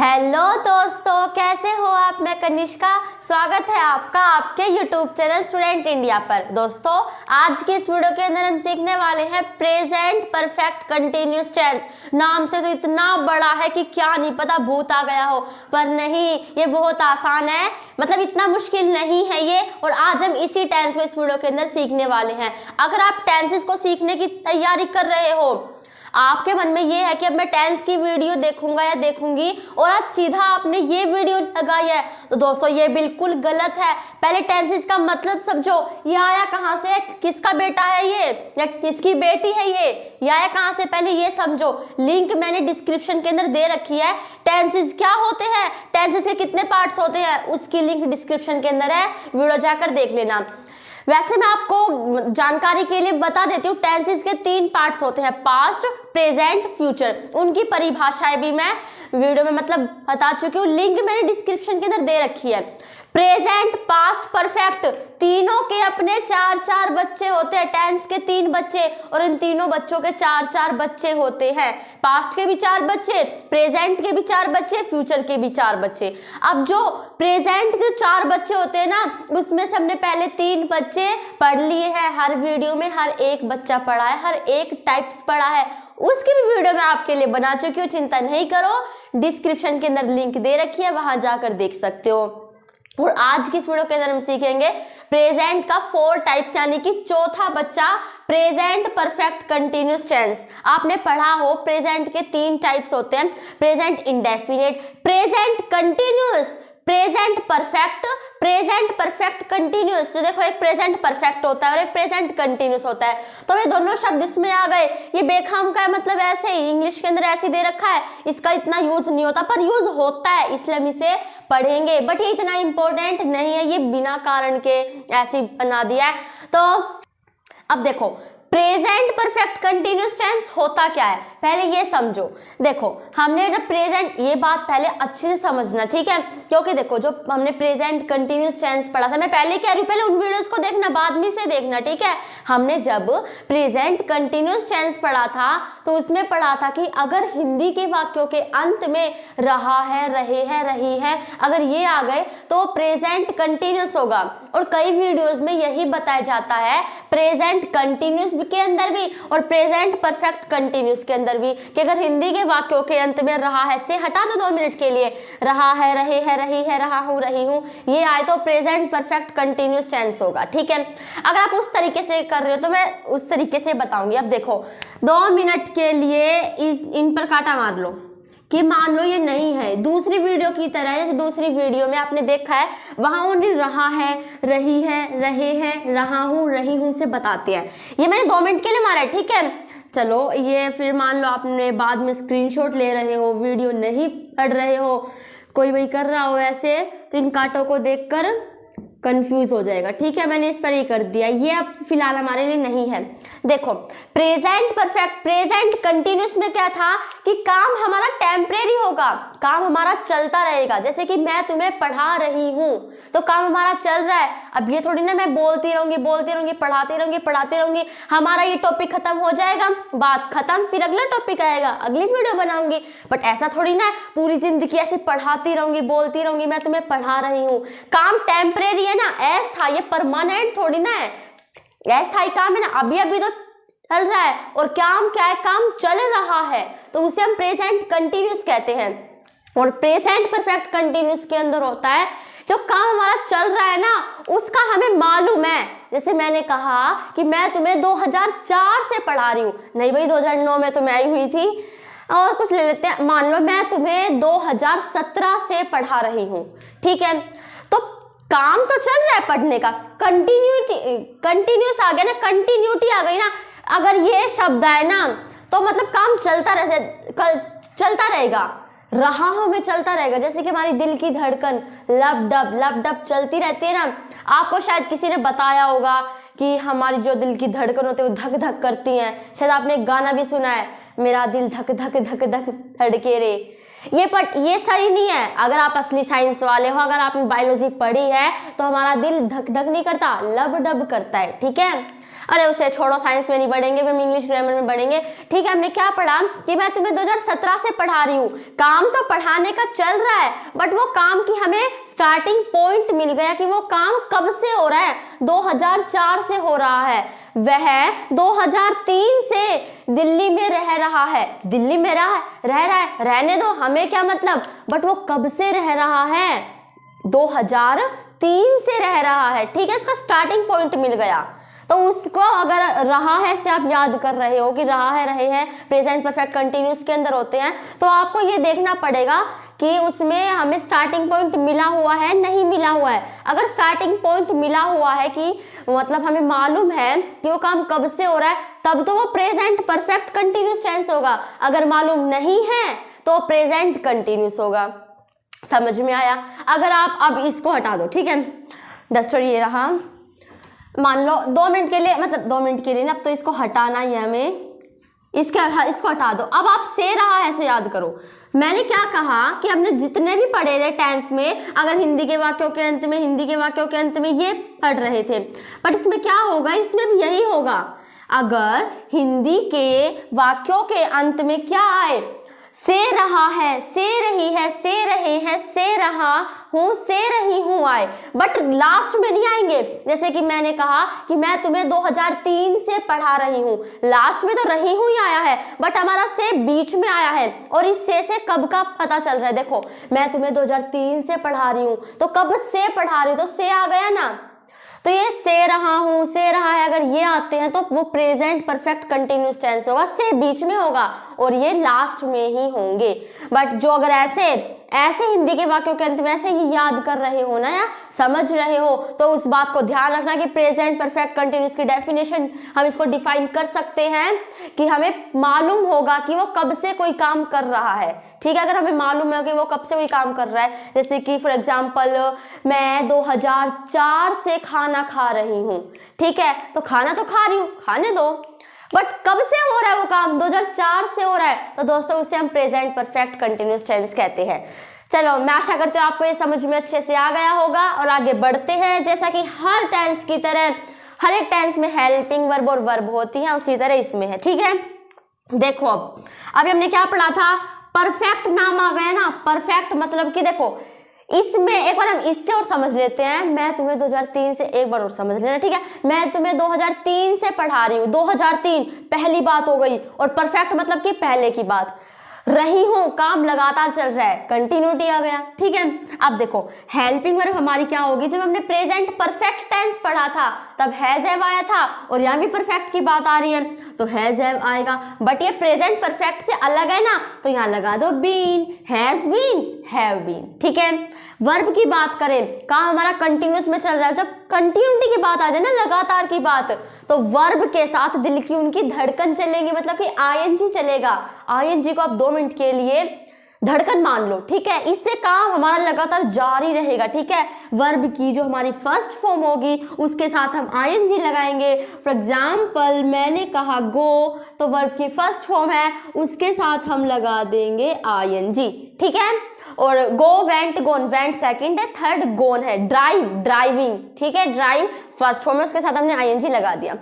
Hello दोस्तों, कैसे हो आप। मैं कनिष्का, स्वागत है आपका आपके यूट्यूब चैनल स्टूडेंट इंडिया पर। दोस्तों, आज की इस वीडियो के अंदर हम सीखने वाले हैं प्रेजेंट परफेक्ट कंटिन्यूअस टेंस। नाम से तो इतना बड़ा है कि क्या नहीं पता भूत आ गया हो, पर नहीं, ये बहुत आसान है, मतलब इतना मुश्किल नहीं है ये। और आज हम इसी टेंस को इस वीडियो के अंदर सीखने वाले हैं। अगर आप टेंसेस को सीखने की तैयारी कर रहे हो, आपके मन में ये है कि अब मैं टेंस की वीडियो देखूंगा या देखूंगी, और आज सीधा आपने ये वीडियो लगाई है, तो दोस्तों ये बिल्कुल गलत है। पहले टेंसेस का मतलब समझो। ये आया कहाँ से, किसका बेटा है ये या किसकी बेटी है ये आया कहाँ से, पहले ये समझो। लिंक मैंने डिस्क्रिप्शन के अंदर दे रखी है। टेंसेस क्या होते हैं, टेंसेस के कितने पार्ट्स होते हैं, उसकी लिंक डिस्क्रिप्शन के अंदर है, वीडियो जाकर देख लेना। वैसे मैं आपको जानकारी के लिए बता देती हूँ, टेंसेस के 3 पार्ट्स होते हैं, पास्ट, प्रेजेंट, फ्यूचर। उनकी परिभाषाएं भी मैं वीडियो में मतलब बता चुकी हूँ, लिंक मैंने डिस्क्रिप्शन के अंदर दे रखी है। प्रेजेंट, पास्ट, परफेक्ट, तीनों के अपने 4-4 बच्चे होते हैं। टेंस के 3 बच्चे और इन तीनों बच्चों के 4-4 बच्चे होते हैं। पास्ट के भी 4 बच्चे, प्रेजेंट के भी 4 बच्चे, फ्यूचर के भी 4 बच्चे। अब जो प्रेजेंट के 4 बच्चे होते हैं ना, उसमें से हमने पहले 3 बच्चे पढ़ लिए हैं। हर वीडियो में हर एक बच्चा पढ़ा है, हर एक टाइप्स पढ़ा है, उसकी भी वीडियो मैं आपके लिए बना चुकी हूँ, चिंता नहीं करो। डिस्क्रिप्शन के अंदर लिंक दे रखी है, वहां जाकर देख सकते हो। और आज की इस वीडियो के अंदर हम सीखेंगे प्रेजेंट का 4 टाइप्स, यानी कि चौथा बच्चा प्रेजेंट परफेक्ट कंटिन्यूअस टेंस। आपने पढ़ा हो प्रेजेंट के 3 टाइप्स होते हैं, present indefinite, present continuous, present perfect, present perfect continuous. तो देखो, एक प्रेजेंट परफेक्ट होता है और एक प्रेजेंट कंटिन्यूअस होता है। तो ये दोनों शब्द इसमें आ गए। ये बेखाम का है, मतलब ऐसे ही इंग्लिश के अंदर ऐसे दे रखा है, इसका इतना यूज नहीं होता, पर यूज होता है, इसलिए हम इसे पढ़ेंगे। बट ये इतना इंपॉर्टेंट नहीं है, ये बिना कारण के ऐसे बना दिया है। तो अब देखो, प्रेजेंट परफेक्ट कंटिन्यूअस टेंस होता क्या है, पहले ये समझो। देखो, हमने जब प्रेजेंट, ये बात पहले अच्छे से समझना, ठीक है, क्योंकि देखो जो हमने प्रेजेंट कंटिन्यूअस टेंस पढ़ा था, मैं पहले कह रही हूँ, पहले उन वीडियोस को देखना, बाद में से देखना, ठीक है। हमने जब प्रेजेंट कंटिन्यूअस टेंस पढ़ा था, तो उसमें पढ़ा था कि अगर हिंदी के वाक्यों के अंत में रहा है, रहे हैं, रही है, अगर ये आ गए तो प्रेजेंट कंटिन्यूअस होगा। और कई वीडियोस में यही बताया जाता है, प्रेजेंट कंटिन्यूअस के अंदर भी और प्रेजेंट परफेक्ट कंटिन्यूअस के अंदर भी, कि अगर हिंदी के वाक्यों के अंत में रहा है से हटा दो 2 मिनट के लिए, रहा है, रहे हैं, रही है, रहा हूं, रही हूं, ये आए तो प्रेजेंट परफेक्ट कंटिन्यूअस टेंस होगा, ठीक है। अगर आप उस तरीके से कर रहे हो तो मैं उस तरीके से बताऊंगी। अब देखो, 2 मिनट के लिए इन पर काटा मार लो कि मान लो ये नहीं है, दूसरी वीडियो की तरह। जैसे दूसरी वीडियो में आपने देखा है, वहां उन्हें रहा है, रही है, रहे हैं, रहा हूं, रही हूं से बताते हैं। ये मैंने 2 मिनट के लिए मारा है, ठीक है। चलो, ये फिर मान लो आपने बाद में स्क्रीनशॉट ले रहे हो, वीडियो नहीं पढ़ रहे हो, कोई वही कर रहा हो ऐसे, तो इन कांटों को देखकर कंफ्यूज हो जाएगा, ठीक है। मैंने इस पर ही कर दिया, ये अब फिलहाल हमारे लिए नहीं है। देखो, प्रेजेंट परफेक्ट, प्रेजेंट कंटिन्यूअस में क्या था कि काम हमारा टेम्परेरी होगा, काम हमारा चलता रहेगा। जैसे कि मैं तुम्हें पढ़ा रही हूं, तो काम हमारा चल रहा है। अब ये थोड़ी ना मैं बोलती रहूंगी, पढ़ाती रहूंगी, हमारा ये टॉपिक खत्म हो जाएगा, बात खत्म, फिर अगला टॉपिक आएगा, अगली वीडियो बनाऊंगी। बट ऐसा थोड़ी ना, पूरी जिंदगी ऐसे पढ़ाती रहूंगी, बोलती रहूंगी, मैं तुम्हें पढ़ा रही हूँ। काम टेम्परेरी है ना, ऐसा, ये परमानेंट थोड़ी ना है, अस्थायी काम है ना, अभी अभी तो चल रहा है। और काम क्या है, काम चल रहा है, तो उसे हम प्रेजेंट कंटिन्यूअस कहते हैं। और प्रेजेंट परफेक्ट कंटिन्यूअस के अंदर होता है जो काम हमारा चल रहा है ना, उसका हमें मालूम है। जैसे मैंने कहा कि मैं तुम्हें 2004 से पढ़ा रही हूँ, नहीं भाई 2009 में तो मैं आई हुई थी, और कुछ ले लेते हैं, मान लो मैं तुम्हें 2017 से पढ़ा रही हूँ, ठीक है। तो काम तो चल रहा है पढ़ने का, कंटिन्यूअस आ गया ना, कंटिन्यूटी आ गई ना। अगर ये शब्द है ना, तो मतलब काम चलता रहेगा, रहा हो में चलता रहेगा। जैसे कि हमारी दिल की धड़कन लब डब चलती रहती है ना। आपको शायद किसी ने बताया होगा कि हमारी जो दिल की धड़कन होती है वो धक धक करती हैं। शायद आपने गाना भी सुना है, मेरा दिल धक धक धक धक धड़के रे। ये सही नहीं है। अगर आप असली साइंस वाले हो, अगर आपने बायोलॉजी पढ़ी है, तो हमारा दिल धक धक नहीं करता, लब डब करता है, ठीक है। अरे उसे छोड़ो, साइंस में नहीं पढ़ेंगे, हम इंग्लिश ग्रामर में पढ़ेंगे। ठीक है, हमने क्या पढ़ा कि मैं तुम्हें 2017 से पढ़ा रही हूँ, काम तो पढ़ाने का चल रहा है, बट वो काम की हमें स्टार्टिंग पॉइंट मिल गया कि वो काम कब से हो रहा है, 2004 से हो रहा है। वह 2003 से दिल्ली में रह रहा है, दिल्ली में रह रहा है, रहने दो, हमें क्या मतलब, बट वो कब से रह रहा है, 2003 से रह रहा है। ठीक है, इसका स्टार्टिंग पॉइंट मिल गया। तो उसको अगर रहा है से आप याद कर रहे हो कि रहा है, रहे हैं प्रेजेंट परफेक्ट कंटिन्यूस के अंदर होते हैं, तो आपको ये देखना पड़ेगा कि उसमें हमें स्टार्टिंग पॉइंट मिला हुआ है, नहीं मिला हुआ है। अगर स्टार्टिंग पॉइंट मिला हुआ है कि मतलब हमें मालूम है कि वो काम कब से हो रहा है, तब तो वो प्रेजेंट परफेक्ट कंटिन्यूस टेंस होगा। अगर मालूम नहीं है तो प्रेजेंट कंटिन्यूस होगा। समझ में आया? अगर आप अब इसको हटा दो, ठीक है, डस्टर ये रहा, मान लो 2 मिनट के लिए, मतलब 2 मिनट के लिए ना, अब तो इसको हटाना ही है हमें, इसको हटा दो। अब आप से रहा है ऐसे याद करो। मैंने क्या कहा कि हमने जितने भी पढ़े थे टेंस में, अगर हिंदी के वाक्यों के अंत में ये पढ़ रहे थे, बट इसमें क्या होगा, इसमें भी यही होगा। अगर हिंदी के वाक्यों के अंत में क्या आए, से रहा है, से रही है, से रहे हैं, से रहा हूं, से रही हूं आए, बट लास्ट में नहीं आएंगे। जैसे कि मैंने कहा कि मैं तुम्हें 2003 से पढ़ा रही हूं, लास्ट में तो रही हूं ही आया है, बट हमारा से बीच में आया है। और इस से कब का पता चल रहा है, देखो मैं तुम्हें 2003 से पढ़ा रही हूं, तो कब से पढ़ा रही हूं, तो से आ गया ना। तो ये से रहा हूं, से रहा है, अगर ये आते हैं तो वो प्रेजेंट परफेक्ट कंटिन्यूस टेंस होगा, से बीच में होगा और ये लास्ट में ही होंगे। बट जो अगर ऐसे हिंदी के वाक्यों के अंत में ऐसे ही याद कर रहे हो ना या समझ रहे हो, तो उस बात को ध्यान रखना कि प्रेजेंट परफेक्ट कंटिन्यूस की डेफिनेशन हम इसको डिफाइन कर सकते हैं कि हमें मालूम होगा कि वो कब से कोई काम कर रहा है। ठीक है, अगर हमें मालूम है कि वो कब से कोई काम कर रहा है, जैसे कि फॉर एग्जाम्पल मैं 2004 से खाना खा रही हूँ, ठीक है, तो खाना तो खा रही हूँ, खाने दो, बट कब से हो रहा है वो काम, 2004 से हो रहा है, तो दोस्तों उसे हम प्रेजेंट परफेक्ट कंटिन्यूस टेंस कहते हैं। चलो, मैं आशा करती हूँ आपको ये समझ में अच्छे से आ गया होगा और आगे बढ़ते हैं। जैसा कि हर टेंस की तरह हर एक टेंस में हेल्पिंग वर्ब और वर्ब होती है, उसी तरह इसमें है। ठीक है, देखो अभी हमने क्या पढ़ा था, परफेक्ट नाम आ गया ना। परफेक्ट मतलब कि देखो इसमें एक बार हम इससे और समझ लेते हैं, मैं तुम्हें 2003 से, एक बार और समझ लेना, ठीक है, मैं तुम्हें 2003 से पढ़ा रही हूँ, 2003 पहली बात हो गई, और परफेक्ट मतलब कि पहले की बात, रही हूं काम लगातार चल रहा है, कंटिन्यूटी आ गया। ठीक है, अब देखो हेल्पिंग वर्ब हमारी क्या होगी, जब हमने प्रेजेंट परफेक्ट टेंस पढ़ा था तब हैज हैव आया था, और यहाँ भी परफेक्ट की बात आ रही है तो हैज हैव आएगा, बट ये प्रेजेंट परफेक्ट से अलग है ना, तो यहाँ लगा दो been, has been, have been. ठीक है, वर्ब की बात करें, काम हमारा कंटिन्यूस में चल रहा है, जब कंटिन्यूटी की बात आ जाए ना, लगातार की बात, तो वर्ब के साथ दिल की उनकी धड़कन चलेगी, मतलब कि आईएनजी चलेगा। आईएनजी को आप 2 मिनट के लिए धड़कन मान लो, ठीक है, इससे काम हमारा लगातार जारी रहेगा। ठीक है, वर्ब की जो हमारी फर्स्ट फॉर्म होगी उसके साथ हम आईएनजी लगाएंगे। फॉर एग्जाम्पल मैंने कहा गो, तो वर्ब की फर्स्ट फॉर्म है, उसके साथ हम लगा देंगे आईएनजी। ठीक है, और गो, वेंट, गोन, वेंट सेकंड है, थर्ड गोन है, ड्राइव, ड्राइविंग। ठीक है, ड्राइव फर्स्ट फॉर्म है, उसके साथ हमने आईएनजी लगा दिया।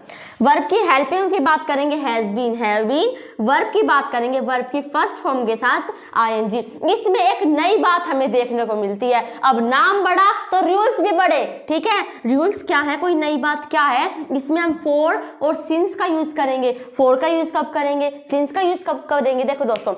वर्ब की हेल्पिंग की बात करेंगे, has been, have been. Verb की बात करेंगे, वर्ब की फर्स्ट फॉर्म के साथ आईएनजी। इसमें एक नई बात हमें देखने को मिलती है, अब नाम बढ़ा तो रूल्स भी बढ़े। ठीक है, रूल्स क्या है, कोई नई बात क्या है, इसमें हम फॉर और सिंस का यूज करेंगे। फॉर का यूज कब करेंगे, सिंस का यूज कब करेंगे। देखो दोस्तों,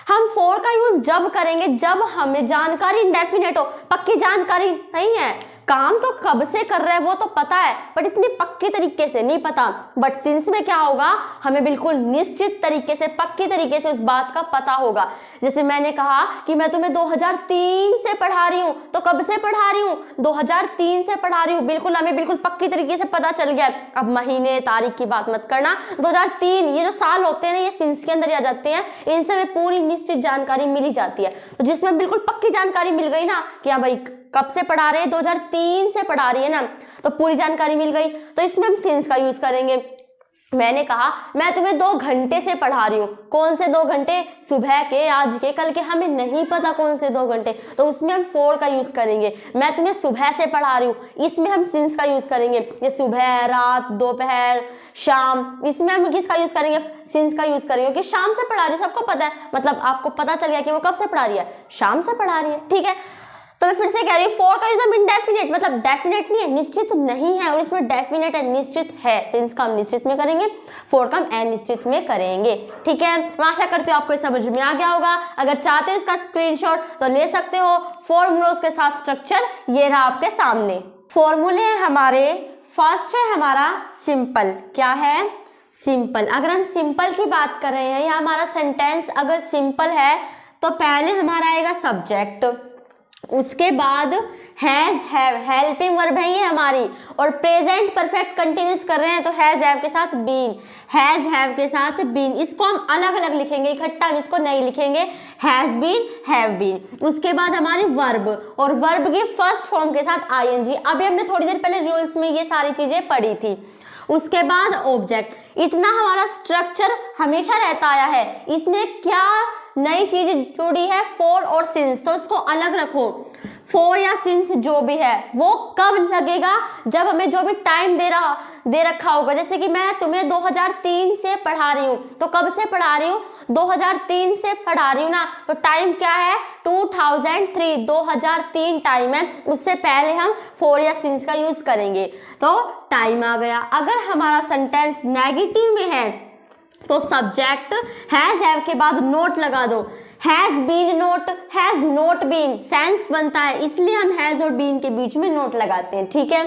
हम फॉर का यूज जब करेंगे जब हमें जानकारी इंडेफिनेट हो, पक्की जानकारी नहीं है, काम तो कब से कर रहे हैं वो तो पता है, बट इतनी पक्की तरीके से नहीं पता। बट सिंस में क्या होगा, हमें बिल्कुल निश्चित तरीके से, पक्की तरीके से उस बात का पता होगा। जैसे मैंने कहा कि मैं तुम्हें 2003 से पढ़ा रही हूँ, तो कब से पढ़ा रही हूँ, 2003 से पढ़ा रही हूँ, बिल्कुल हमें बिल्कुल पक्की तरीके से पता चल गया। अब महीने तारीख की बात मत करना, 2003 ये जो साल होते हैं ये सिंस के अंदर आ जाते हैं, इनसे हमें पूरी निश्चित जानकारी मिली जाती है। तो जिसमें बिल्कुल पक्की जानकारी मिल गई ना कि हाँ भाई कब से पढ़ा रहे हैं, 2003 से पढ़ा रही है ना, तो पूरी जानकारी मिल गई, तो इसमें हम सिंस का यूज करेंगे। मैंने कहा मैं तुम्हें 2 घंटे से पढ़ा रही हूँ। कौन से 2 घंटे? सुबह के, आज के, कल के, हमें नहीं पता कौन से 2 घंटे, तो उसमें हम फॉर का यूज करेंगे। मैं तुम्हें सुबह से पढ़ा रही हूँ, इसमें हम सिंस का यूज करेंगे। ये सुबह, रात, दोपहर, शाम, इसमें हम किसका यूज करेंगे? सिंस का यूज करेंगे, क्योंकि शाम से पढ़ा रही है, सबको पता है, मतलब आपको पता चल गया कि वो कब से पढ़ा रही है, शाम से पढ़ा रही है, ठीक है। तो मैं फिर से कह रही हूँ, फॉर का यूज हम इंडेफिनेट, मतलब डेफिनेट नहीं है, निश्चित नहीं है, और इसमें डेफिनेट है, निश्चित है। सिंस का हम निश्चित में करेंगे, फॉर का हम अनिश्चित में करेंगे, ठीक है। मैं आशा करती हूँ आपको समझ में आ गया होगा। अगर चाहते हो इसका स्क्रीनशॉट तो ले सकते हो। फॉर्मूलों के साथ स्ट्रक्चर ये रहा आपके सामने। फॉर्मूले हमारे, फर्स्ट है हमारा सिंपल। क्या है? सिंपल। अगर हम सिंपल की बात कर रहे हैं या हमारा सेंटेंस अगर सिंपल है तो पहले हमारा आएगा सब्जेक्ट, उसके बाद हैज हैव, हेल्पिंग वर्ब है ये हमारी, और प्रेजेंट परफेक्ट कंटिन्यूस कर रहे हैं तो हैज हैव के साथ बीन, हैज हैव के साथ बीन। इसको हम अलग अलग लिखेंगे, इकट्ठा हम इसको नहीं लिखेंगे, हैज बीन, हैव बीन। उसके बाद हमारी वर्ब, और वर्ब की फर्स्ट फॉर्म के साथ आईएनजी। अभी हमने थोड़ी देर पहले रूल्स में ये सारी चीजें पढ़ी थी। उसके बाद ऑब्जेक्ट। इतना हमारा स्ट्रक्चर हमेशा रहता आया है। इसमें क्या नई चीज जुड़ी है? फॉर और सिंस, तो इसको अलग रखो। फॉर या सिंस जो भी है वो कब लगेगा? जब हमें जो भी टाइम दे रखा होगा। जैसे कि मैं तुम्हें 2003 से पढ़ा रही हूँ, तो कब से पढ़ा रही हूँ? 2003 से पढ़ा रही हूँ ना, तो टाइम क्या है? 2003, 2003 टाइम है। उससे पहले हम फॉर या सिंस का यूज करेंगे तो टाइम आ गया। अगर हमारा सेंटेंस नेगेटिव में है तो सब्जेक्ट हैज हैव के बाद नोट लगा दो। Has been not, has not been, sense बनता है, इसलिए हम हैज और बीन के बीच में नोट लगाते हैं, ठीक है।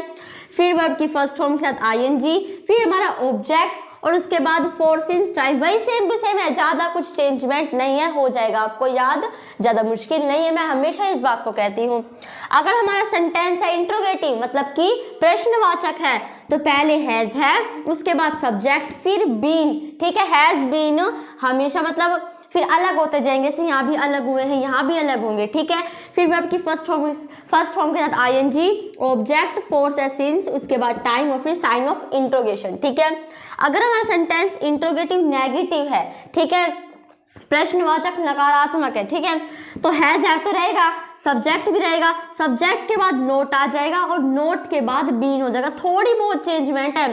फिर वर्ब की फर्स्ट फॉर्म के साथ आईएनजी, फिर हमारा ऑब्जेक्ट, और उसके बाद फॉर सिंस टाइम। वही सेम टू सेम है, ज्यादा कुछ चेंजमेंट नहीं है, हो जाएगा आपको याद, ज्यादा मुश्किल नहीं है, मैं हमेशा इस बात को कहती हूँ। अगर हमारा सेंटेंस है इंट्रोगेटिव, मतलब कि प्रश्नवाचक है, तो पहले हैज है, उसके बाद सब्जेक्ट, फिर बीन, ठीक है। हैज बीन हमेशा मतलब फिर अलग होते जाएंगे, जैसे यहाँ भी अलग हुए हैं, यहाँ भी अलग होंगे, ठीक है। फिर वर्ब की फर्स्ट फॉर्म के साथ आईएनजी, ऑब्जेक्ट, फॉर से सिंस, उसके बाद टाइम, और फिर साइन ऑफ इंट्रोगेशन, ठीक है। अगर हमारा सेंटेंस इंट्रोगेटिव नेगेटिव है, ठीक है, प्रश्नवाचक नकारात्मक है, ठीक है, तो हैज हैव तो रहेगा, सब्जेक्ट भी रहेगा, सब्जेक्ट के बाद नोट आ जाएगा, और नोट के बाद बीन हो जाएगा। थोड़ी बहुत चेंजमेंट है,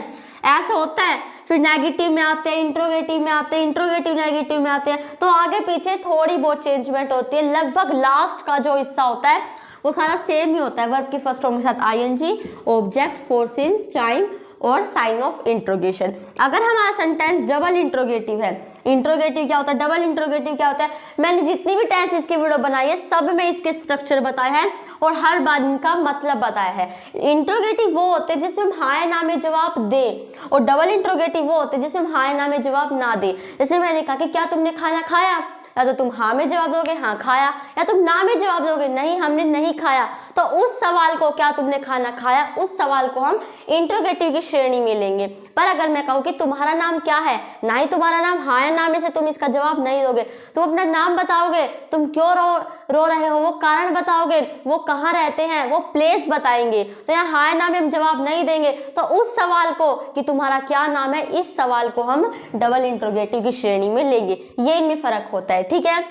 ऐसा होता है। फिर नेगेटिव में आते हैं, इंट्रोगेटिव में आते हैं, इंट्रोगेटिव नेगेटिव में आते हैं, तो आगे पीछे थोड़ी बहुत चेंजमेंट होती है। लगभग लास्ट का जो हिस्सा होता है वो सारा सेम ही होता है। वर्ब की फर्स्ट फॉर्म के साथ I N G, object, for since time और साइन ऑफ इंट्रोगेशन। अगर हमारा सेंटेंस डबल इंट्रोगेटिव है, इंट्रोगेटिव क्या होता है, डबल इंट्रोगेटिव क्या होता है, मैंने जितनी भी टेंस इसकी वीडियो बनाई है सब में इसके स्ट्रक्चर बताए हैं और हर बार इनका मतलब बताया है। इंट्रोगेटिव वो होते हैं जिसमें हम हाँ या ना में जवाब दे, और डबल इंट्रोगेटिव वो होते हैं जिसमें हम हाँ या ना में जवाब ना दे। जैसे मैंने कहा कि क्या तुमने खाना खाया, या तो तुम हाँ में जवाब दोगे हाँ खाया, या तुम ना में जवाब दोगे नहीं हमने नहीं खाया। तो उस सवाल को, क्या तुमने खाना खाया, उस सवाल को हम इंट्रोगेटिव की श्रेणी में लेंगे। पर अगर मैं कहूँ कि तुम्हारा नाम क्या है, ना ही तुम्हारा नाम हाँ या ना में से तुम इसका जवाब नहीं दोगे, तुम अपना नाम बताओगे, तुम क्यों रो रहे हो वो कारण बताओगे, वो कहाँ रहते हैं वो प्लेस बताएंगे, तो यहाँ हाँ या ना में हम जवाब नहीं देंगे। तो उस सवाल को कि तुम्हारा क्या नाम है, इस सवाल को हम डबल इंट्रोगेटिव की श्रेणी में लेंगे। ये इनमें फर्क होता है, ठीक है।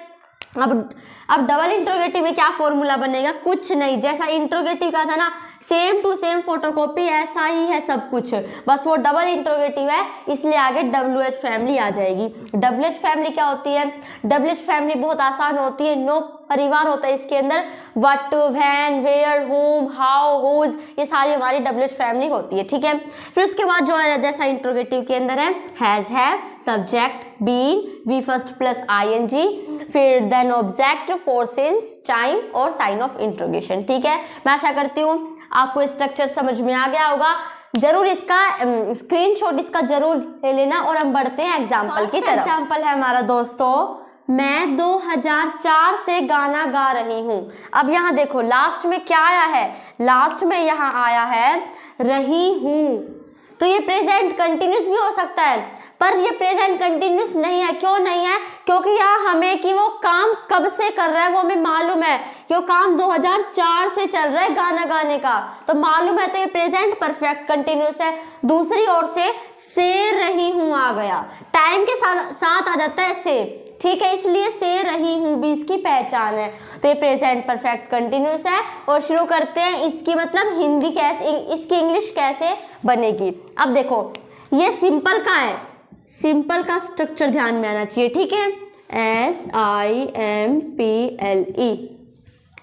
अब डबल इंट्रोगेटिव में क्या फॉर्मूला बनेगा, कुछ नहीं, जैसा इंट्रोगेटिव का था ना सेम टू सेम फोटोकॉपी ऐसा ही है सब कुछ, बस वो डबल इंट्रोगेटिव है इसलिए आगे WH फैमिली आ जाएगी। WH फैमिली क्या होती है, WH फैमिली बहुत आसान होती है, नो परिवार होता है इसके अंदर, व्हाट, व्हेन, वेयर, हुम, हाउ, हुज, ये सारी हमारी WH फैमिली होती है, ठीक है। फिर उसके बाद जो है जैसा इंट्रोगेटिव के अंदर है has, have, subject, been, V first plus ING, फिर then object, for since time और साइन ऑफ इंट्रोगेशन, ठीक है। मैं आशा करती हूँ आपको स्ट्रक्चर समझ में आ गया होगा। जरूर इसका स्क्रीनशॉट इसका जरूर ले लेना और हम बढ़ते हैं एग्जाम्पल की तरफ। एग्जाम्पल है हमारा दोस्तों, मैं 2004 से गाना गा रही हूँ। अब यहाँ देखो लास्ट में क्या आया है, लास्ट में यहाँ आया है रही हूँ, तो ये प्रेजेंट कंटिन्यूस भी हो सकता है, पर ये प्रेजेंट कंटिन्यूस नहीं है। क्यों नहीं है? क्योंकि यहाँ हमें कि वो काम कब से कर रहा है वो हमें मालूम है कि वो काम 2004 से चल रहा है गाना गाने का, तो मालूम है, तो ये प्रेजेंट परफेक्ट कंटिन्यूस है। दूसरी ओर से रही हूँ आ गया, टाइम के साथ आ जाता है से, ठीक है, इसलिए से रही हूँ भी इसकी पहचान है, तो ये प्रेजेंट परफेक्ट कंटिन्यूस है। और शुरू करते हैं इसकी मतलब हिंदी कैसे, इसकी इंग्लिश कैसे बनेगी। अब देखो ये सिंपल का है, सिंपल का स्ट्रक्चर ध्यान में आना चाहिए, ठीक है, SIMPLE,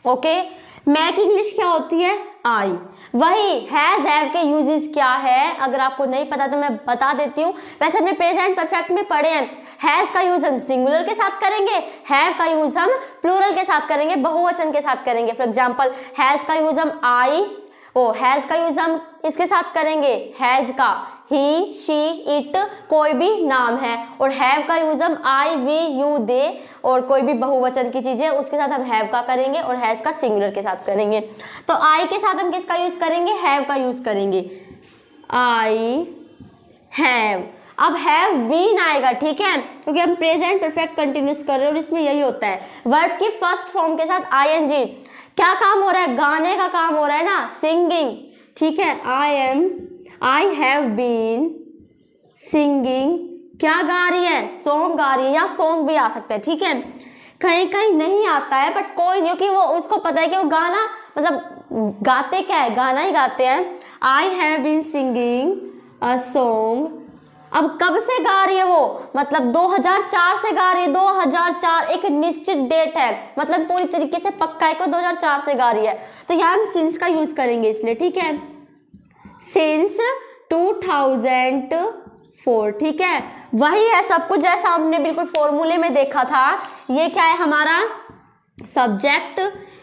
ओके। मैक इंग्लिश क्या होती है? आई। वही हैज हैव के यूजेस क्या है, अगर आपको नहीं पता तो मैं बता देती हूँ। वैसे हमने प्रेजेंट परफेक्ट में पढ़े हैं, हैज का यूज हम सिंगुलर के साथ करेंगे, हैव का यूज हम प्लूरल के साथ करेंगे, बहुवचन के साथ करेंगे। फॉर एग्जांपल हैज का यूज हम आई, हैज का यूज हम इसके साथ करेंगे, हैज का ही, शी, इट, कोई भी नाम है। और हैव का यूज हम आई, वी, यू, दे, और कोई भी बहुवचन की चीजें उसके साथ हम हैव का करेंगे, और हैज का सिंगुलर के साथ करेंगे। तो आई के साथ हम किसका यूज करेंगे? हैव का यूज करेंगे, आई हैव। अब हैव बीन आएगा, ठीक है, क्योंकि हम प्रेजेंट परफेक्ट कंटिन्यूस कर रहे हैं और इसमें यही होता है, वर्ब की फर्स्ट फॉर्म के साथ आईएनजी। क्या काम हो रहा है? गाने का काम हो रहा है ना, सिंगिंग, ठीक है। आई हैव बीन सिंगिंग, क्या गा रही है? सॉन्ग गा रही है, या सॉन्ग भी आ सकता है, ठीक है। कहीं कहीं नहीं आता है, बट कोई नहीं, क्योंकि वो उसको पता है कि वो गाना मतलब गाते क्या है, गाना ही गाते हैं। I have been singing a song. अब कब से गा रही है वो? मतलब 2004 से गा रही है। 2004 एक निश्चित डेट है, मतलब पूरी तरीके से पक्का है कि 2004 से गा रही है, तो यहाँ हम सिंस का यूज करेंगे इसलिए, ठीक है, सिंस 2004, ठीक है। वही है सब कुछ जैसा हमने बिल्कुल फॉर्मूले में देखा था। ये क्या है? हमारा सब्जेक्ट।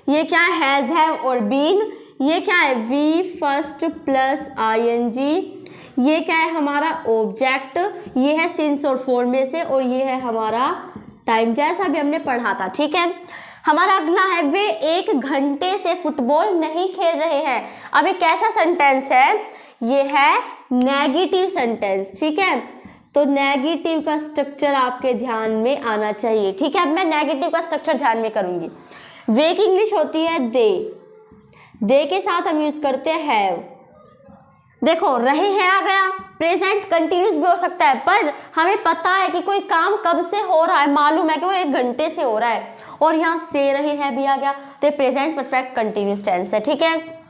ये क्या है? हैज, हैव और बीन। ये क्या है? V first plus I N G. ये क्या है? हमारा ऑब्जेक्ट। ये है सिंस और फॉर में से, और ये है हमारा टाइम, जैसा भी हमने पढ़ा था, ठीक है। हमारा अगला है, वे 1 घंटे से फुटबॉल नहीं खेल रहे हैं। अब ये कैसा सेंटेंस है? ये है नेगेटिव सेंटेंस, ठीक है। तो नेगेटिव का स्ट्रक्चर आपके ध्यान में आना चाहिए, ठीक है। अब मैं नेगेटिव का स्ट्रक्चर ध्यान में करूंगी। वे की इंग्लिश होती है दे, दे के साथ हम यूज करते हैं हैव। देखो रहे हैं आ गया, प्रेजेंट कंटिन्यूस भी हो सकता है, पर हमें पता है कि कोई काम कब से हो रहा है, मालूम है कि वो 1 घंटे से हो रहा है, और यहाँ से रहे हैं भी आ गया, तो प्रेजेंट परफेक्ट कंटिन्यूस टेंस है, ठीक है।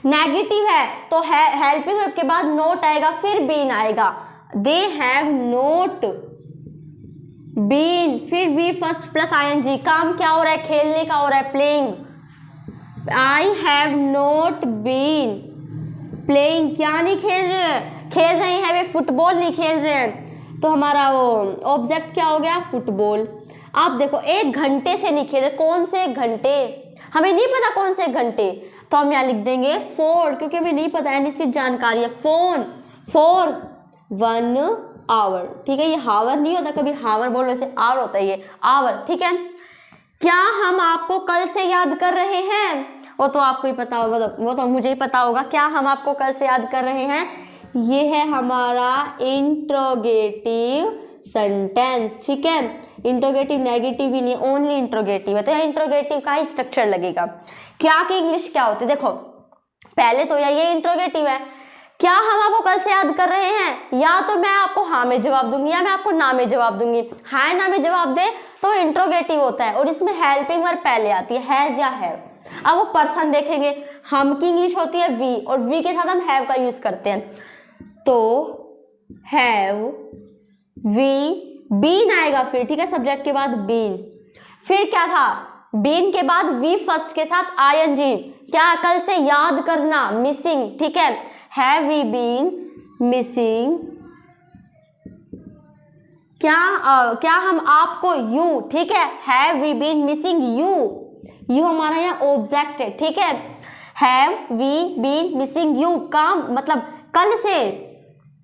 नेगेटिव है तो हेल्पिंग वर्ब के बाद नोट आएगा, फिर बीन आएगा। दे हैव नोट बीन, फिर वी फर्स्ट प्लस आईएनजी। काम क्या हो रहा है? खेलने का हो रहा है, playing. I have not been playing, क्या नहीं खेल रहे हैं? खेल रहे हैं, वे फुटबॉल नहीं खेल रहे हैं, तो हमारा वो ऑब्जेक्ट क्या हो गया? फुटबॉल। आप देखो 1 घंटे से नहीं खेल रहे, कौन से 1 घंटे? हमें नहीं पता कौन से 1 घंटे, तो हम यहाँ लिख देंगे 4, क्योंकि हमें नहीं पता है, निश्चित जानकारी है। फोन फॉर 1 आवर, ठीक है। ये हावर नहीं होता, कभी हावर बोल वैसे आवर होता है, ये आवर, ठीक है। क्या हम आपको कल से याद कर रहे हैं? वो तो आपको ही पता होगा, वो तो मुझे ही पता होगा। क्या हम आपको कल से याद कर रहे हैं? ये है हमारा इंट्रोगेटिव सेंटेंस, ठीक है। इंट्रोगेटिव नेगेटिव ही नहीं, ओनली इंट्रोगेटिव है, तो यहाँ इंट्रोगेटिव का ही स्ट्रक्चर लगेगा। क्या की इंग्लिश क्या होती है? देखो पहले तो ये इंट्रोगेटिव है। क्या हम आपको कल से याद कर रहे हैं? या तो मैं आपको हाँ में जवाब दूंगी, या मैं आपको ना में जवाब दूंगी। हाँ ना में जवाब दे तो इंट्रोगेटिव होता है, और इसमें हेल्पिंग वर्ब पहले आती है, हैज या हैव। अब वो पर्सन देखेंगे, हम की इंग्लिश होती है वी, और वी के साथ हम हैव का यूज करते हैं, तो हैव वी, बीन आएगा फिर, ठीक है, सब्जेक्ट के बाद बीन। फिर क्या था? बीन के बाद वी फर्स्ट के साथ आईएनजी। क्या? कल से याद करना, मिसिंग, ठीक है। Have we been missing? क्या हम आपको यू, ठीक है, have we been missing you. You हमारा यहाँ ऑब्जेक्ट है, ठीक है। Have we been missing you, काम मतलब कल से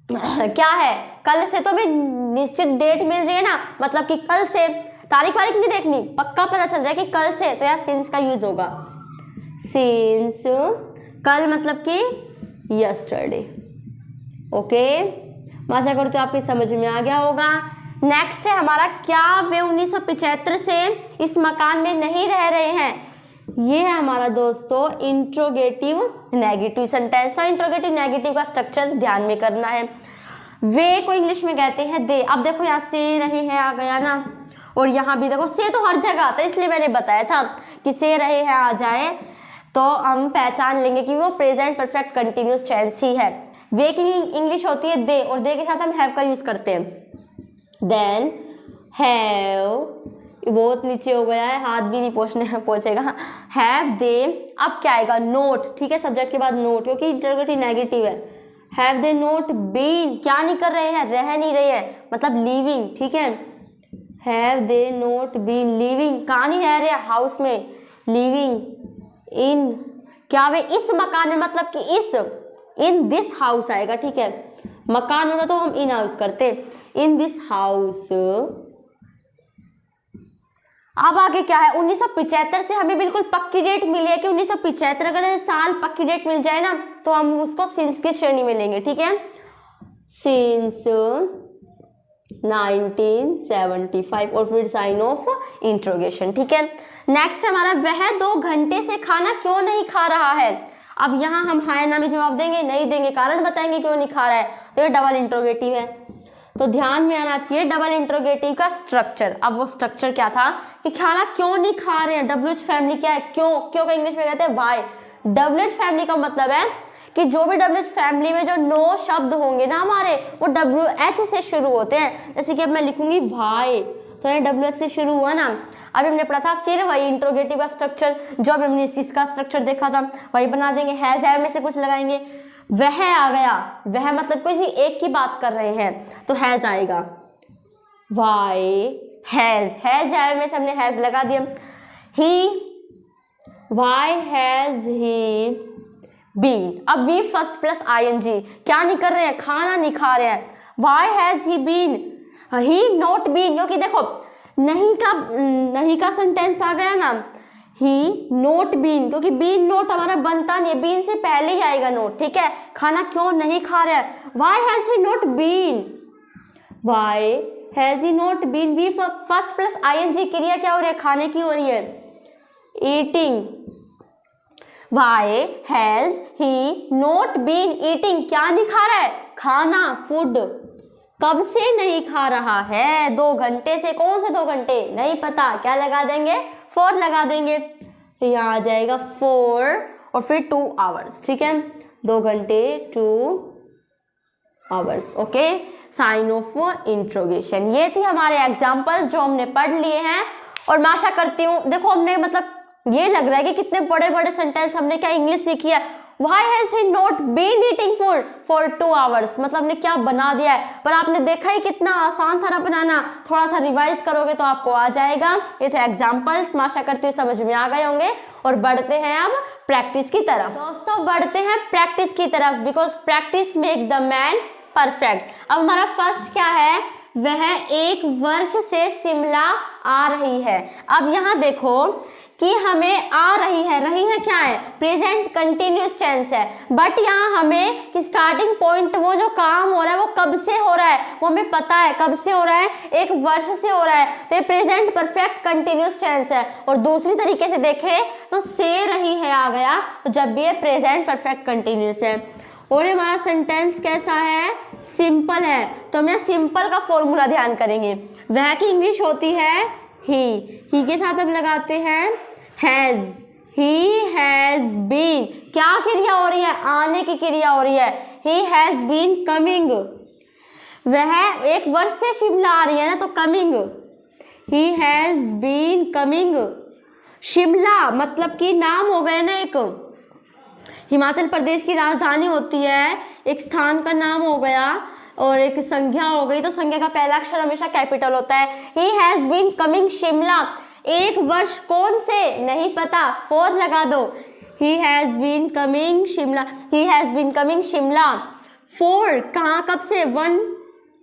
क्या है? कल से तो हमें निश्चित डेट मिल रही है ना, मतलब कि कल से, तारीख वारीख नहीं देखनी, पक्का पता चल रहा है कि कल से, तो यहाँ सिंस का यूज होगा। सिंस कल मतलब कि यस्टरडे, ओके, आशा करती हूँ आपकी समझ में आ गया होगा। नेक्स्ट है हमारा, क्या वे 1975 से इस मकान में नहीं रह रहे हैं? ये है हमारा दोस्तों इंट्रोगेटिव नेगेटिव सेंटेंस। और इंट्रोगेटिव नेगेटिव का स्ट्रक्चर ध्यान में करना है। वे को इंग्लिश में कहते हैं दे। अब देखो यहाँ से रहे हैं आ गया ना, और यहाँ भी देखो से तो हर जगह आता है, इसलिए मैंने बताया था कि से रहे हैं आ जाए तो हम पहचान लेंगे कि वो प्रेजेंट परफेक्ट कंटिन्यूस टेंस ही है। वे की इंग्लिश होती है दे, और दे के साथ हम हैव का यूज करते हैं। देन हैव, बहुत नीचे हो गया है, हाथ भी नहीं पहुंचेगा। हैव दे, अब क्या आएगा? नोट, ठीक है, सब्जेक्ट के बाद नोट, क्योंकि इंटरोगेटिव नेगेटिव है। हैव दे नोट बीन, क्या नहीं कर रहे हैं? रह नहीं रहे हैं, मतलब लिविंग, ठीक है। Have they not been living, कहाँ नहीं रह रहे? हाउस में। लिविंग इन, क्या वे इस मकान में, मतलब कि इस, इन दिस हाउस आएगा, ठीक है। मकान होता तो हम इन हाउस करते, इन दिस हाउस। अब आगे क्या है? 1975 से हमें बिल्कुल पक्की डेट मिली है कि 1975, अगर साल पक्की डेट मिल जाए ना तो हम उसको सिंस की श्रेणी में लेंगे, ठीक है। सिंस 1975 और फिर साइन ऑफ इंट्रोगेशन, ठीक है। नेक्स्ट हमारा, वह 2 घंटे से खाना क्यों नहीं खा रहा है? अब यहाँ हम हाय ना में जवाब देंगे? नहीं देंगे, कारण बताएंगे क्यों नहीं खा रहा है। तो ये डबल इंट्रोगेटिव है, तो ध्यान में आना चाहिए डबल इंट्रोगेटिव का स्ट्रक्चर। अब वो स्ट्रक्चर क्या था कि खाना क्यों नहीं खा रहे हैं। WH फैमिली क्या है? क्यों, क्यों का इंग्लिश में कहते हैं वाई। WH फैमिली का मतलब है कि जो भी WH फैमिली में जो 9 शब्द होंगे ना हमारे, वो WH से शुरू होते हैं। जैसे कि अब मैं लिखूंगी वाई, तो ये WH से शुरू हुआ ना। अभी हमने पढ़ा था, फिर वही इंट्रोगेटिव का स्ट्रक्चर जो अभी हमने इसका स्ट्रक्चर देखा था वही बना देंगे। हैज हैव में से कुछ लगाएंगे। वह आ गया, वह मतलब किसी एक की बात कर रहे हैं तो हैज आएगा। वाई हैज, हैज हैव में से हमने हैज लगा दिया। ही, वाई हैज ही बीन। अब वी फर्स्ट प्लस ING, क्या नहीं कर रहे हैं? खाना नहीं खा रहे हैं। Why has he been, he not been, क्योंकि देखो नहीं का सेंटेंस आ गया ना। ही नोट बीन, क्योंकि बीन नोट हमारा बनता नहीं है, बीन से पहले ही आएगा नोट, ठीक है। खाना क्यों नहीं खा रहे हैं? Why has he not been, why has he not been. V first plus ING, क्रिया क्या हो रही है? खाने की हो रही है, eating. Why has he not been eating, क्या नहीं खा रहा है? खाना, फूड। कब से नहीं खा रहा है? 2 घंटे से। कौन से 2 घंटे? नहीं पता, क्या लगा देंगे? 4 लगा देंगे, तो यहाँ आ जाएगा 4 और फिर 2 आवर्स, ठीक है। 2 घंटे 2 hours, okay. Sign of interrogation. ये थी हमारे एग्जाम्पल्स जो हमने पढ़ लिए हैं। और मैं आशा करती हूँ, देखो हमने मतलब ये लग रहा है कि कितने बड़े बड़े सेंटेंस हमने क्या इंग्लिश सीखी है। Why has he not been eating food for 2 hours? मतलब हमने क्या बना दिया है, पर आपने देखा ही कितना आसान था ना बनाना। थोड़ा सा रिवाइज करोगे तो आपको आ जाएगा। ये थे एग्जाम्पल्स, आशा करती हूँ समझ में आ गए होंगे। और बढ़ते हैं अब प्रैक्टिस की तरफ। दोस्तों बढ़ते हैं प्रैक्टिस की तरफ, because practice makes the man perfect. अब हमारा फर्स्ट क्या है? वह 1 वर्ष से शिमला आ रही है। अब यहाँ देखो कि हमें आ रही है क्या है? प्रेजेंट कंटिन्यूस टेंस है। बट यहाँ हमें कि स्टार्टिंग पॉइंट वो जो काम हो रहा है वो कब से हो रहा है वो हमें पता है। कब से हो रहा है? 1 वर्ष से हो रहा है, तो ये प्रेजेंट परफेक्ट कंटिन्यूस टेंस है। और दूसरी तरीके से देखें तो से रही है आ गया, तो जब भी ये प्रेजेंट परफेक्ट कंटिन्यूस है। और हमारा सेंटेंस कैसा है? सिंपल है। तो हम सिंपल का फॉर्मूला ध्यान करेंगे। वह की इंग्लिश होती है ही के साथ हम लगाते हैं हैज। ही हैज बीन, क्या क्रिया हो रही है? आने की क्रिया हो रही है। ही हैज बीन कमिंग, वह 1 वर्ष से शिमला आ रही है ना, तो coming. He has been coming. Shimla मतलब कि नाम हो गया ना, एक हिमाचल प्रदेश की राजधानी होती है, एक स्थान का नाम हो गया और एक संज्ञा हो गई, तो संज्ञा का पहला अक्षर हमेशा कैपिटल होता है। He has been coming Shimla. 1 वर्ष कौन से? नहीं पता, 4 लगा दो। He has been coming Shimla, he has been coming Shimla. 4 कहाँ कब से? 1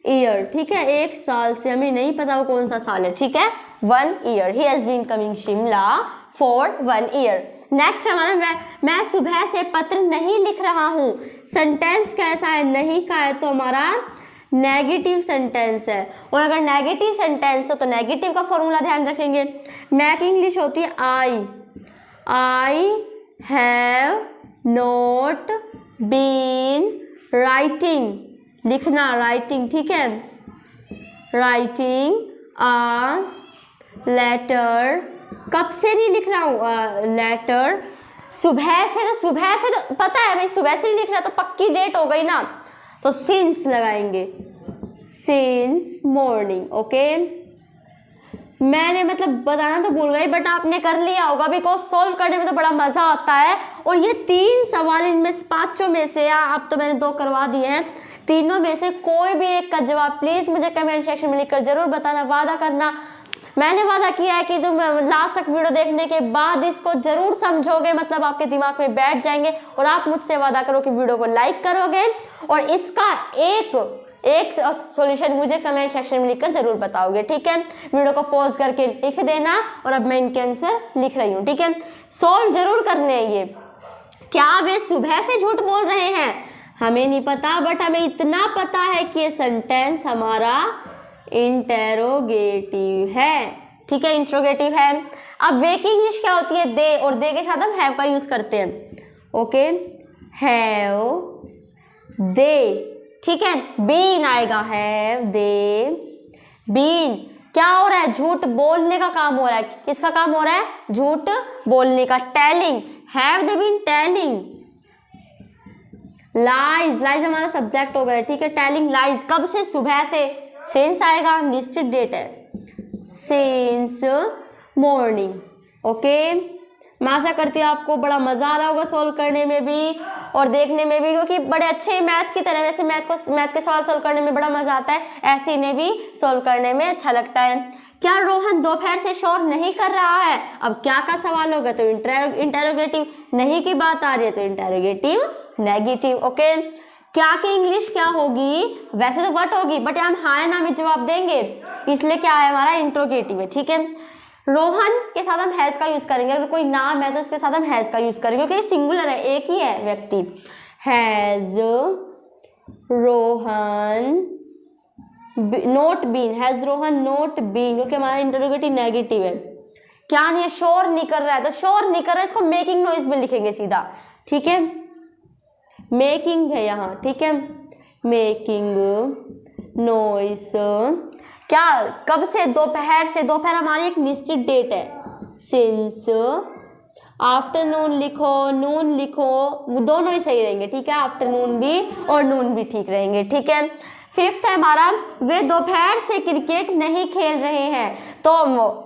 ईयर, ठीक है, 1 साल से। हमें नहीं पता वो कौन सा साल है, ठीक है, 1 year. He has been coming Shimla for 1 year. Next हमारा मैं सुबह से पत्र नहीं लिख रहा हूँ। सेंटेंस कैसा है, नहीं का है तो हमारा नेगेटिव सेंटेंस है। और अगर नेगेटिव सेंटेंस हो तो नेगेटिव का फॉर्मूला ध्यान रखेंगे। मैं की इंग्लिश होती है I have not been writing, लिखना राइटिंग, ठीक है, राइटिंग अ लेटर। कब से नहीं लिख रहा हूँ लेटर, सुबह से। तो सुबह से तो पता है भाई, सुबह से नहीं लिख रहा तो पक्की डेट हो गई ना, तो सिंस लगाएंगे, सिंस मॉर्निंग। ओके, मैंने मतलब बताना तो भूल गई बट आपने कर लिया होगा, बिकॉज सॉल्व करने में तो बड़ा मजा आता है। और ये 3 सवाल इनमें से 5 में से, आप तो मैंने 2 करवा दिए हैं, तीनों में से कोई भी एक का जवाब प्लीज मुझे कमेंट सेक्शन में लिखकर जरूर बताना। वादा करना, मैंने वादा किया है कि तुम लास्ट तक वीडियो देखने के बाद इसको जरूर समझोगे, मतलब आपके दिमाग में बैठ जाएंगे। और आप मुझसे वादा करो कि वीडियो को लाइक करोगे और इसका एक सॉल्यूशन मुझे कमेंट सेक्शन में लिखकर जरूर बताओगे, ठीक है। वीडियो को पॉज करके लिख देना और अब मैं इनके आंसर लिख रही हूँ, ठीक है। सॉल्व जरूर करने हैं ये। क्या वे सुबह से झूठ बोल रहे हैं, हमें नहीं पता, बट हमें इतना पता है कि ये सेंटेंस हमारा इंटेरोगेटिव है, ठीक है, इंट्रोगेटिव है। अब वे की इंग्लिश क्या होती है, दे, और दे के साथ हम हैव का यूज करते हैं। ओके, हैव दे, ठीक है, बीन आएगा, हैव दे बीन। क्या हो रहा है, झूठ बोलने का काम हो रहा है। किसका काम हो रहा है, झूठ बोलने का, telling, have they been telling lies. Lies हमारा सब्जेक्ट हो गया, ठीक है, टेलिंग लाइज। कब से, सुबह से, सिंस आएगा, लिस्टेड डेट है, सिंस मॉर्निंग। ओके, मैं आशा करती हूँ आपको बड़ा मजा आ रहा होगा सॉल्व करने में भी और देखने में भी, क्योंकि बड़े अच्छे मैथ की तरह, जैसे मैथ के सवाल सॉल्व करने में बड़ा मजा आता है, ऐसे इन्हें भी सॉल्व करने में अच्छा लगता है। क्या रोहन दोपहर से शोर नहीं कर रहा है, अब क्या का सवाल होगा तो इंटेरोगेटिव, नहीं की बात आ रही है तो इंटेरोगेटिव नेगेटिव। ओके, क्या की इंग्लिश क्या होगी, वैसे तो व्हाट होगी बट हम हाँ ना में जवाब देंगे, इसलिए क्या है हमारा इंट्रोगेटिव है, ठीक है। रोहन के साथ हम हैज का यूज करेंगे, अगर कोई नाम है तो उसके साथ हम हैज का यूज करेंगे क्योंकि सिंगुलर है, एक ही है व्यक्ति। Has Rohan not been, has Rohan not been, क्योंकि हमारा इंटरोगेटिव नेगेटिव है। क्या नहीं है, शोर नहीं कर रहा है, तो शोर नहीं कर रहा है इसको मेकिंग नॉइज में लिखेंगे सीधा, ठीक है, मेकिंग है यहाँ, ठीक है, मेकिंग नॉइस। क्या, कब से, दोपहर से, दोपहर हमारी एक निश्चित डेट है, सिंस। आफ्टरनून लिखो, नून लिखो, दोनों ही सही रहेंगे, ठीक है, आफ्टरनून भी और नून भी ठीक रहेंगे, ठीक है। 5th है हमारा, वे दोपहर से क्रिकेट नहीं खेल रहे हैं, तो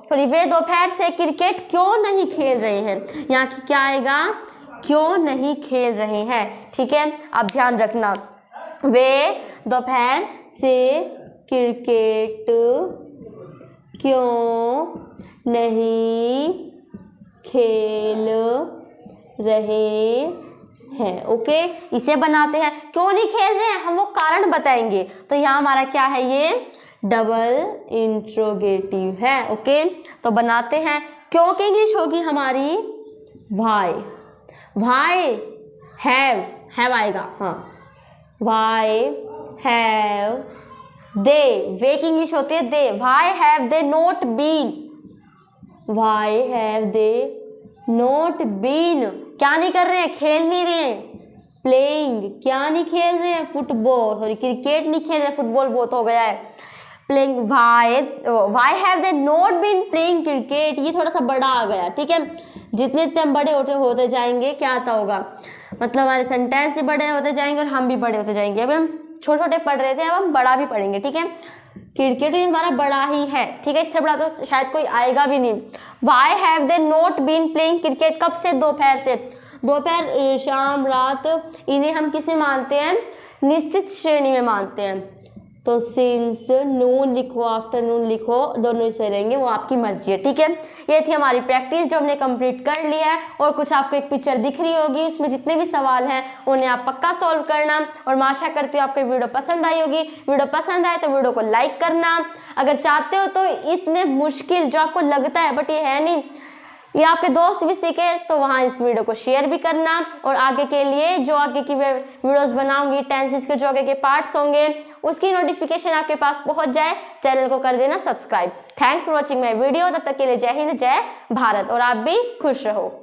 सॉरी, वे दोपहर से क्रिकेट क्यों नहीं खेल रहे हैं, यहाँ की क्या आएगा, क्यों नहीं खेल रहे हैं, ठीक है। अब ध्यान रखना, वे दोपहर से क्रिकेट क्यों नहीं खेल रहे हैं। ओके, इसे बनाते हैं, क्यों नहीं खेल रहे हैं, हम वो कारण बताएंगे, तो यहाँ हमारा क्या है, ये डबल इंट्रोगेटिव है। ओके, तो बनाते हैं, क्यों की इंग्लिश होगी हमारी वाई, वाई हैव आएगा, हाँ, वाई हैव दे, वे की इंग्लिश होती है they, why have they not been, why have they not been, क्या नहीं कर रहे हैं, खेल नहीं रहे हैं, प्लेइंग, क्या नहीं खेल रहे हैं, फुटबॉल, सॉरी क्रिकेट नहीं खेल रहे, फुटबॉल बहुत हो गया है, playing, why have they not been playing cricket, ये थोड़ा सा बड़ा आ गया, ठीक है, जितने हम बड़े होते जाएंगे क्या आता होगा, मतलब हमारे सेंटेंस भी बड़े होते जाएंगे और हम भी बड़े होते जाएंगे। अभी हम छोटे छोटे पढ़ रहे थे, अब हम बड़ा भी पढ़ेंगे, ठीक है, क्रिकेट हमारा बड़ा ही है, ठीक है, इससे बड़ा तो शायद कोई आएगा भी नहीं। Why have they not been playing cricket, कब से, दोपहर से, दोपहर, शाम, रात, इन्हें हम किस में मानते हैं, निश्चित श्रेणी में मानते हैं, तो सिंस, नून लिखो, आफ्टरनून लिखो, दोनों ही सही रहेंगे, वो आपकी मर्जी है, ठीक है। ये थी हमारी प्रैक्टिस जो हमने कंप्लीट कर लिया है, और कुछ आपको एक पिक्चर दिख रही होगी, उसमें जितने भी सवाल हैं उन्हें आप पक्का सॉल्व करना, और मैं आशा करती हूँ आपको वीडियो पसंद आई होगी। वीडियो पसंद आए तो वीडियो को लाइक करना, अगर चाहते हो तो इतने मुश्किल जो आपको लगता है बट ये है नहीं, या आपके दोस्त भी सीखे तो वहाँ इस वीडियो को शेयर भी करना। और आगे के लिए जो आगे की वीडियोस बनाऊंगी, टेंसेस के जो आगे के पार्ट्स होंगे उसकी नोटिफिकेशन आपके पास पहुंच जाए, चैनल को कर देना subscribe. Thanks for watching my video. तब तक के लिए जय हिंद, जय भारत और आप भी खुश रहो।